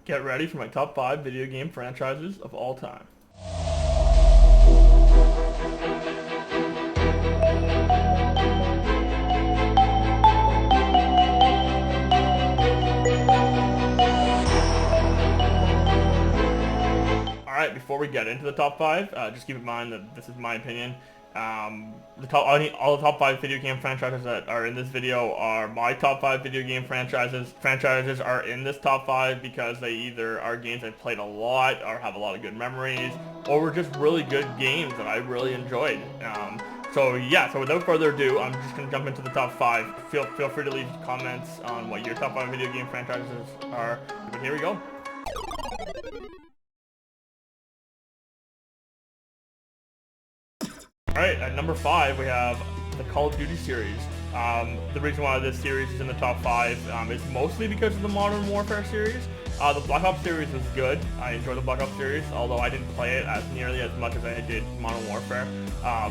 Get ready for my top 5 video game franchises of all time. Alright, before we get into the top 5, just keep in mind that this is my opinion. All the top 5 video game franchises that are in this video are my top 5 video game franchises. Franchises are in this top 5 because they either are games I've played a lot or have a lot of good memories, or were just really good games that I really enjoyed. So without further ado, I'm just going to jump into the top 5. Feel free to leave comments on what your top 5 video game franchises are. But here we go. Alright, at number 5 we have the Call of Duty series. The reason why this series is in the top 5 is mostly because of the Modern Warfare series. The Black Ops series was good. I enjoyed the Black Ops series, although I didn't play it as nearly as much as I did Modern Warfare.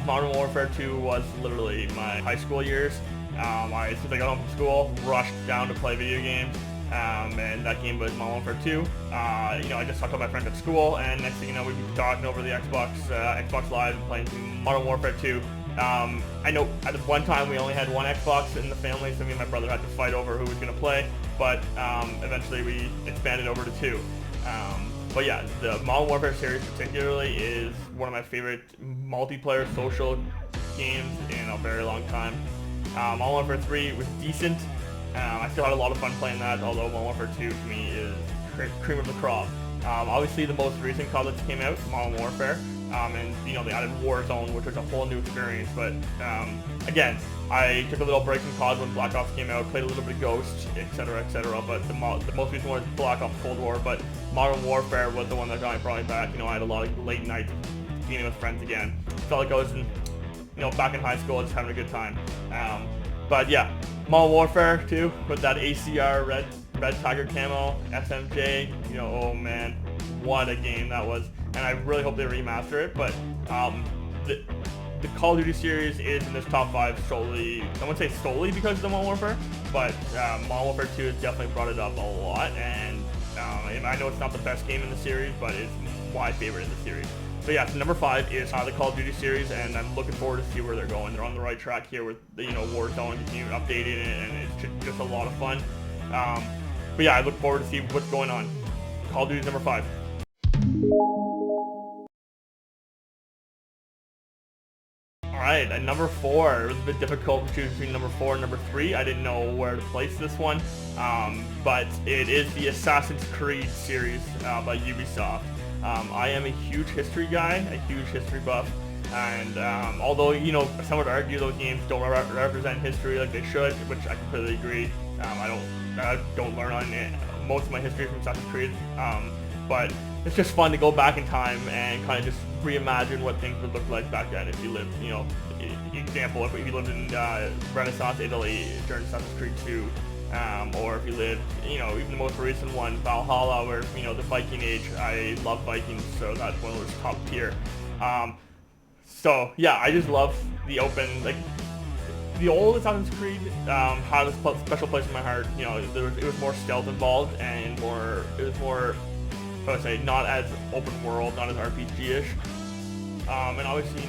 Modern Warfare 2 was literally my high school years. As soon as I got home from school, rushed down to play video games. And that game was Modern Warfare 2. I just talked to my friends at school, and next thing you know, we'd be talking over the Xbox Live and playing some Modern Warfare 2. I know at one time we only had one Xbox in the family, so me and my brother had to fight over who was going to play, but eventually we expanded over to 2. But yeah, the Modern Warfare series particularly is one of my favorite multiplayer social games in a very long time. Modern Warfare 3 was decent. I still had a lot of fun playing that, although Modern Warfare 2 to me is cream of the crop. Obviously the most recent COD that came out, Modern Warfare, and they added Warzone, which was a whole new experience, but again, I took a little break from COD when Black Ops came out, played a little bit of Ghost, etc, but the most recent one was Black Ops Cold War, but Modern Warfare was the one that got me probably back. I had a lot of late nights gaming with friends again. Felt like I was back in high school just having a good time. But yeah, Modern Warfare 2 with that ACR red Tiger camo, SMJ, oh man, what a game that was. And I really hope they remaster it, but the Call of Duty series is in this top 5 solely, I wouldn't say solely because of the Modern Warfare, but Modern Warfare 2 has definitely brought it up a lot, and I know it's not the best game in the series, but it's my favorite in the series. So yeah, so number 5 is the Call of Duty series, and I'm looking forward to see where they're going. They're on the right track here with Warzone continuing updating it, and it's just a lot of fun. But yeah, I look forward to see what's going on. Call of Duty number 5. Alright, at number 4, it was a bit difficult to choose between number 4 and number 3. I didn't know where to place this one, but it is the Assassin's Creed series by Ubisoft. I am a huge history guy, a huge history buff, and although, some would argue those games don't represent history like they should, which I completely agree. I don't learn on it. Most of my history from Assassin's Creed, but it's just fun to go back in time and kind of just reimagine what things would look like back then if you lived, example, if you lived in Renaissance Italy during Assassin's Creed 2. Or if you lived, even the most recent one, Valhalla, where, the Viking Age. I love Vikings, so that's one of those top tier. So yeah, I just love the open, the old Assassin's Creed had a special place in my heart. It was more stealth involved, and it was more, how would I say, not as open world, not as RPG-ish. And obviously,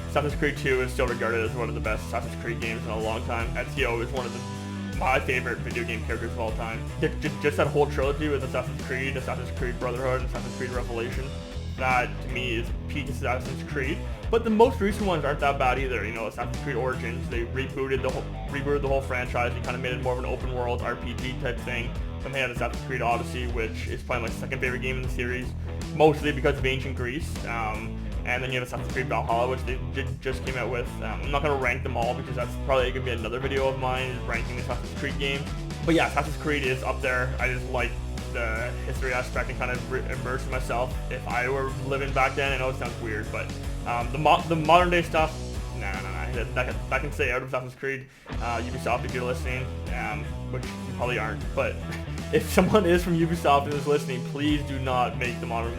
Assassin's Creed 2 is still regarded as one of the best Assassin's Creed games in a long time. Ezio is one of my favorite video game characters of all time. Just that whole trilogy with Assassin's Creed Brotherhood, and Assassin's Creed Revelation, that to me is peak Assassin's Creed. But the most recent ones aren't that bad either. Assassin's Creed Origins, they rebooted the whole franchise and kind of made it more of an open world RPG type thing. Then they had Assassin's Creed Odyssey, which is probably my second favorite game in the series, mostly because of ancient Greece. And then you have Assassin's Creed Valhalla, which they just came out with. I'm not going to rank them all because that's probably going to be another video of mine, is ranking the Assassin's Creed games. But yeah, Assassin's Creed is up there. I just like the history aspect and kind of immerse myself. If I were living back then, I know it sounds weird, but the modern day stuff, nah, that can stay out of Assassin's Creed. Ubisoft, if you're listening, which you probably aren't, but if someone is from Ubisoft and is listening, please do not make the modern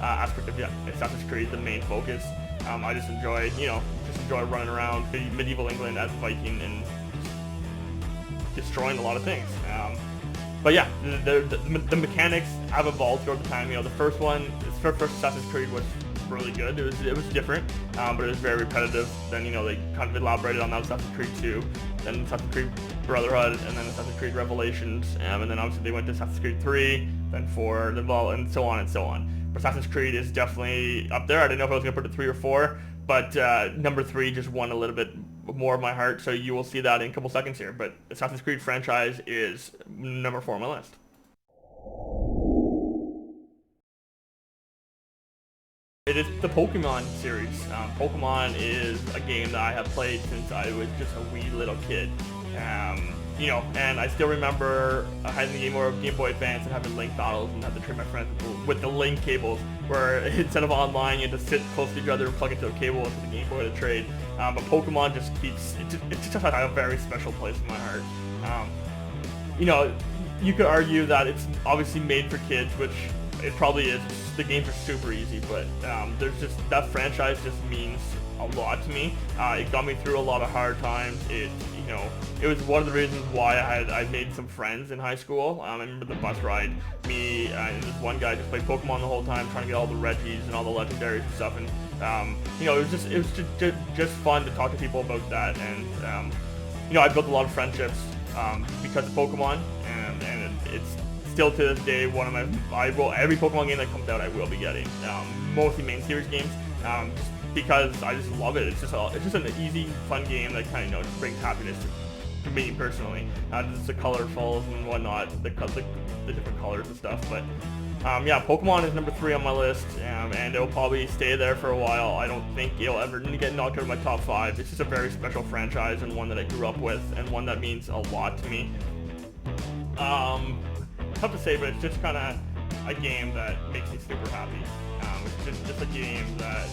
aspect of Assassin's Creed the main focus. I just enjoy running around medieval England as a Viking and destroying a lot of things. But yeah, the mechanics have evolved throughout the time. You know, the first first Assassin's Creed was really good. It was different, but it was very repetitive. Then, you know, they kind of elaborated on that Assassin's Creed 2, then Assassin's Creed Brotherhood, and then Assassin's Creed Revelations, and then obviously they went to Assassin's Creed 3, then 4, then and so on and so on. But Assassin's Creed is definitely up there. I didn't know if I was gonna put it 3 or 4, but number 3 just won a little bit more of my heart. So you will see that in a couple seconds here. But Assassin's Creed franchise is number 4 on my list. It is the Pokemon series. Pokemon is a game that I have played since I was just a wee little kid. You know, and I still remember having the Game Boy Advance and having link battles and have to trade my friends with the link cables, where instead of online you had to sit close to each other and plug into a cable into the Game Boy to trade. But Pokemon just keeps, it's just a very special place in my heart. You know, you could argue that it's obviously made for kids, which it probably is. The games are super easy, but there's just, that franchise just means a lot to me. It got me through a lot of hard times. You know, it was one of the reasons why I made some friends in high school. I remember the bus ride. Me and this one guy just played Pokemon the whole time, trying to get all the Reggies and all the legendaries and stuff. And you know, it was just fun to talk to people about that. And you know, I built a lot of friendships because of Pokemon, and it's still to this day one of my, every Pokemon game that comes out I will be getting, mostly main series games, just because I just love it. It's just an easy, fun game that kind of, you know, just brings happiness to me personally. Just the colorfuls and whatnot, the different colors and stuff. But yeah, Pokemon is number 3 on my list, and it'll probably stay there for a while. I don't think it'll ever get knocked out of my top 5. It's just a very special franchise, and one that I grew up with, and one that means a lot to me. Tough to say, but it's just kind of a game that makes me super happy. It's just a game that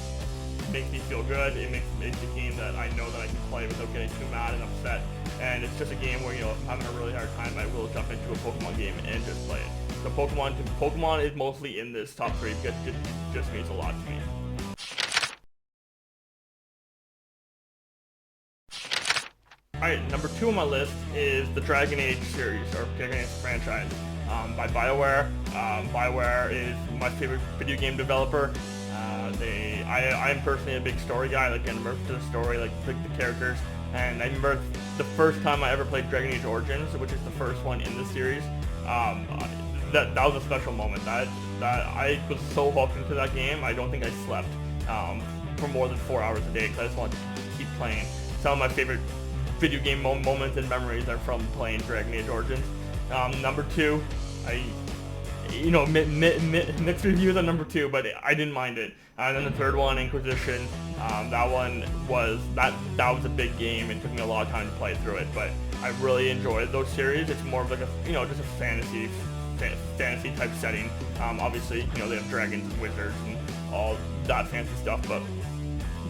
makes me feel good. It's a game that I know that I can play without getting too mad and upset. And it's just a game where, you know, if I'm having a really hard time, I will jump into a Pokemon game and just play it. So Pokemon is mostly in this top 3 because it just means a lot to me. Alright, number 2 on my list is the Dragon Age series, or Dragon Age franchise, by BioWare. BioWare is my favorite video game developer. I am personally a big story guy. I like getting immersed to the story, like the characters. And I remember the first time I ever played Dragon Age Origins, which is the first one in the series. That was a special moment. That I was so hooked into that game. I don't think I slept for more than 4 hours a day because I just wanted to keep playing. Some of my favorite video game moments and memories are from playing Dragon Age Origins. Number 2, you know, mixed reviews on number 2, but I didn't mind it. And then the third one, Inquisition, that one was that was a big game and took me a lot of time to play through it. But I really enjoyed those series. It's more of like a, you know, just a fantasy type setting. Obviously, you know, they have dragons and wizards and all that fancy stuff. But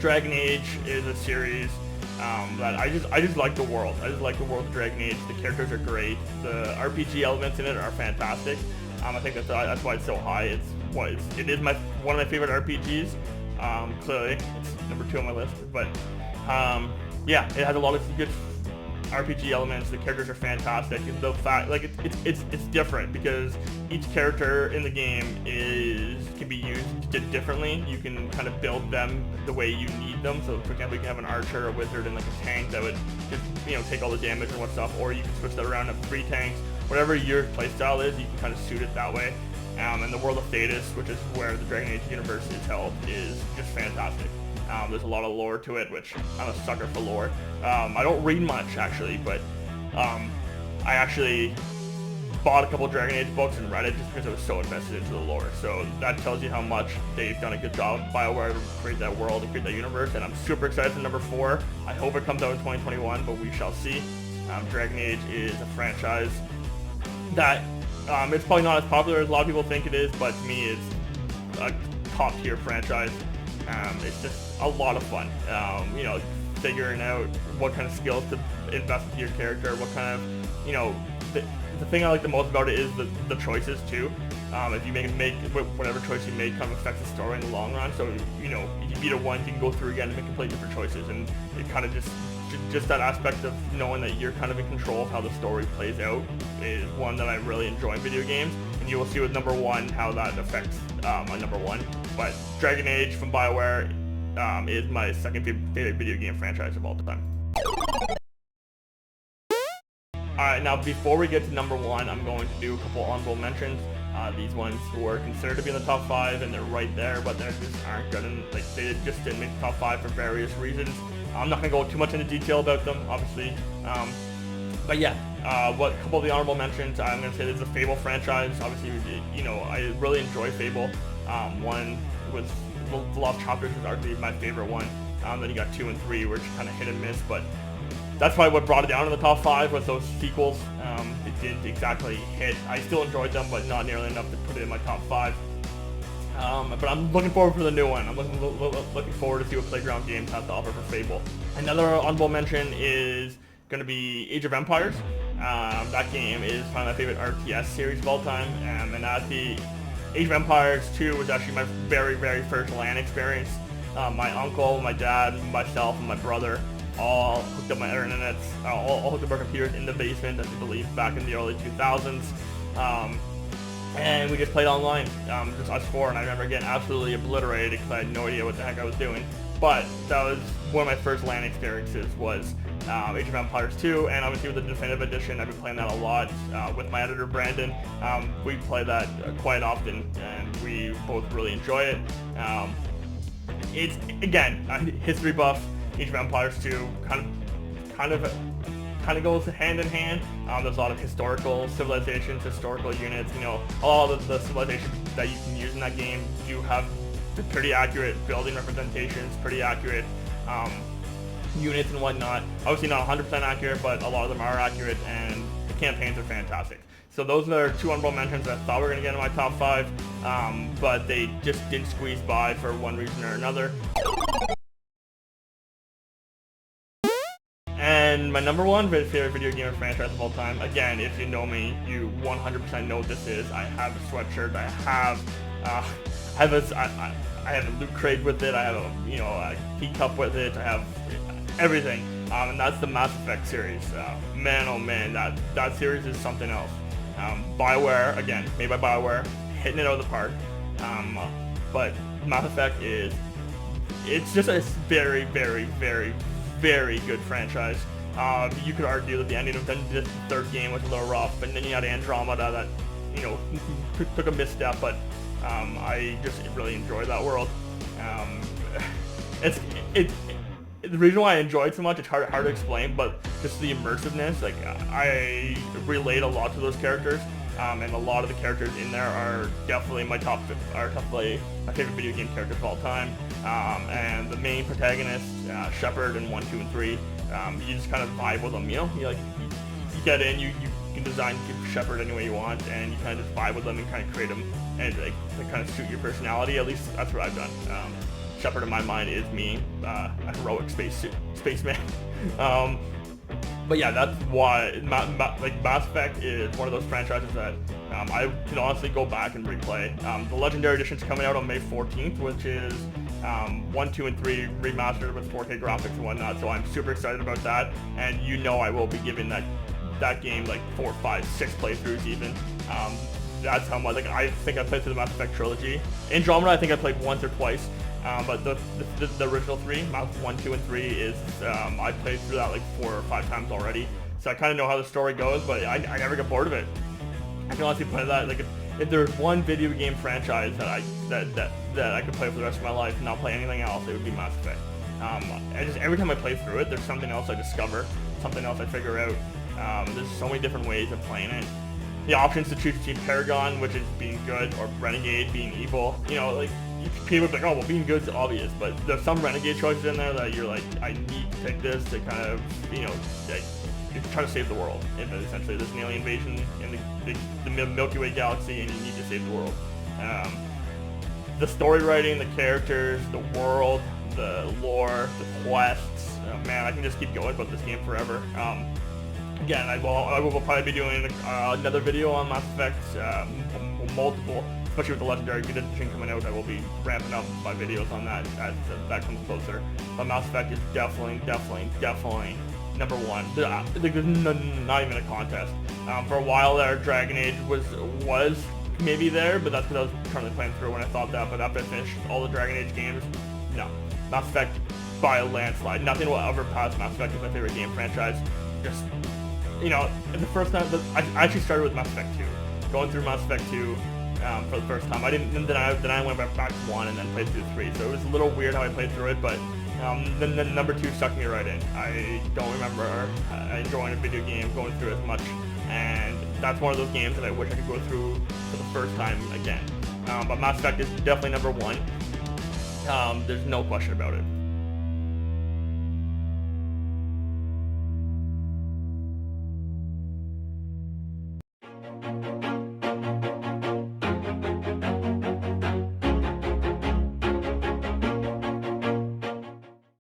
Dragon Age is a series that I just like the world. I just like the world of Dragon Age. The characters are great. The RPG elements in it are fantastic. I think that's why it's so high. It is one of my favorite RPGs. Clearly, it's number 2 on my list. But yeah, it has a lot of good RPG elements. The characters are fantastic, and the fact, like, it's different because each character in the game can be used differently. You can kind of build them the way you need them. So, for example, you can have an archer, a wizard, and like a tank that would just, you know, take all the damage and what stuff. Or you can switch that around, have 3 tanks. Whatever your playstyle is, you can kind of suit it that way. And the world of Thetis, which is where the Dragon Age universe is held, is just fantastic. There's a lot of lore to it, which I'm a sucker for lore. I don't read much, actually, but I actually bought a couple Dragon Age books and read it just because I was so invested into the lore. So that tells you how much they've done a good job, BioWare, to create that world and create that universe. And I'm super excited for number 4. I hope it comes out in 2021, but we shall see. Dragon Age is a franchise that it's probably not as popular as a lot of people think it is, but to me it's a top tier franchise. It's just a lot of fun. You know, figuring out what kind of skills to invest into your character, what kind of, you know, the thing I like the most about it is the choices too. If you make whatever choice you make kind of affects the story in the long run. So you know, if you beat it once, you can go through again and make completely different choices, and it kind of just that aspect of knowing that you're kind of in control of how the story plays out is one that I really enjoy in video games, and you will see with number 1 how that affects my number 1. But Dragon Age from BioWare is my second favorite video game franchise of all time. Alright, now before we get to number 1, I'm going to do a couple honorable mentions. These ones were considered to be in the top 5, and they're right there, but they just aren't good, and like they just didn't make the top 5 for various reasons. I'm not going to go too much into detail about them, obviously. But yeah, a couple of the honorable mentions, I'm going to say there's the Fable franchise. Obviously, you know, I really enjoy Fable. One was The Lost Chapters is arguably my favorite one. Then you got 2 and 3, which kind of hit and miss, but that's probably what brought it down to the top 5 was those sequels. It didn't exactly hit. I still enjoyed them, but not nearly enough to put it in my top 5. But I'm looking forward for the new one. I'm looking forward to see what Playground Games has to offer for Fable. Another honorable mention is going to be Age of Empires. That game is probably my favorite RTS series of all time, and the Age of Empires 2 was actually my very, very first LAN experience. My uncle, my dad, myself, and my brother all hooked up my internets, all hooked up our computers in the basement, I believe, back in the early 2000s. And we just played online, just us four, and I remember getting absolutely obliterated because I had no idea what the heck I was doing. But that was one of my first LAN experiences was Age of Empires 2, and obviously with the Definitive Edition, I've been playing that a lot with my editor Brandon. We play that quite often, and we both really enjoy it. It's, again, history buff. Age of Empires 2 kind of goes hand in hand. There's a lot of historical civilizations, historical units. You know, all of the civilizations that you can use in that game do have pretty accurate building representations, pretty accurate units and whatnot. Obviously not 100% accurate, but a lot of them are accurate, and the campaigns are fantastic. So those are 2 honorable mentions that I thought we were going to get in my top 5, but they just didn't squeeze by for one reason or another. And my number 1 favorite video game franchise of all time, again, if you know me, you 100% know what this is. I have a sweatshirt, I have a loot crate with it, I have a teacup with it, I have everything, and that's the Mass Effect series. Man, oh man, that series is something else. BioWare, again, made by BioWare, hitting it out of the park. But Mass Effect it's just a very, very, very, very good franchise. You could argue that the ending of the 3rd game was a little rough, and then you had Andromeda that, you know, took a misstep, but I just really enjoyed that world. The reason why I enjoyed so much, it's hard to explain, but just the immersiveness, like, I relate a lot to those characters, and a lot of the characters in there are definitely my favorite video game characters of all time. And the main protagonist, Shepard in 1, 2, and 3, you just kind of vibe with them, you know? You get in, you can design Shepard any way you want, and you kind of just vibe with them and kind of create them, and like, they kind of suit your personality. At least that's what I've done. Shepard in my mind is me, a heroic spaceman. But yeah, that's why Mass Effect is one of those franchises that I can honestly go back and replay. The Legendary Edition is coming out on May 14th, which is 1, 2, and 3 remastered with 4K graphics and whatnot, so I'm super excited about that, and you know I will be giving that game like 4, 5, 6 playthroughs even. That's how much, like, I think I played through the Mass Effect trilogy. Andromeda I think I played once or twice, but the original 3, Mass 1, 2, and 3 is, I played through that like 4 or 5 times already, so I kind of know how the story goes, but I never get bored of it. I can honestly play that, like, if there's one video game franchise that I could play for the rest of my life and not play anything else, it would be Mass Effect. Every time I play through it, there's something else I discover, something else I figure out. There's so many different ways of playing it. The options to choose between Paragon, which is being good, or Renegade, being evil. You know, like, people would be like, oh, well, being good is obvious, but there's some Renegade choices in there that you're like, I need to take this to kind of, you know, like, try to save the world. And essentially, there's an alien invasion in the Milky Way galaxy, and you need to save the world. The story writing, the characters, the world, the lore, the quests. Man, I can just keep going about this game forever. again, I will probably be doing another video on Mass Effect, multiple, especially with the Legendary Edition coming out. I will be ramping up my videos on that as that comes closer. But Mass Effect is definitely number one. There's not even a contest. For a while there, Dragon Age was maybe there, but that's because I was currently playing through when I thought that. But after I finished all the Dragon Age games, no, Mass Effect by a landslide. Nothing will ever pass Mass Effect as my favorite game franchise. Just, you know, the first time I actually started with Mass Effect 2, going through Mass Effect 2 for the first time. I didn't. Then I went back to 1 and then played through 3. So it was a little weird how I played through it, but then number 2 sucked me right in. I don't remember enjoying a video game, going through as much, and that's one of those games that I wish I could go through for the first time again. But Mass Effect is definitely number 1. There's no question about it.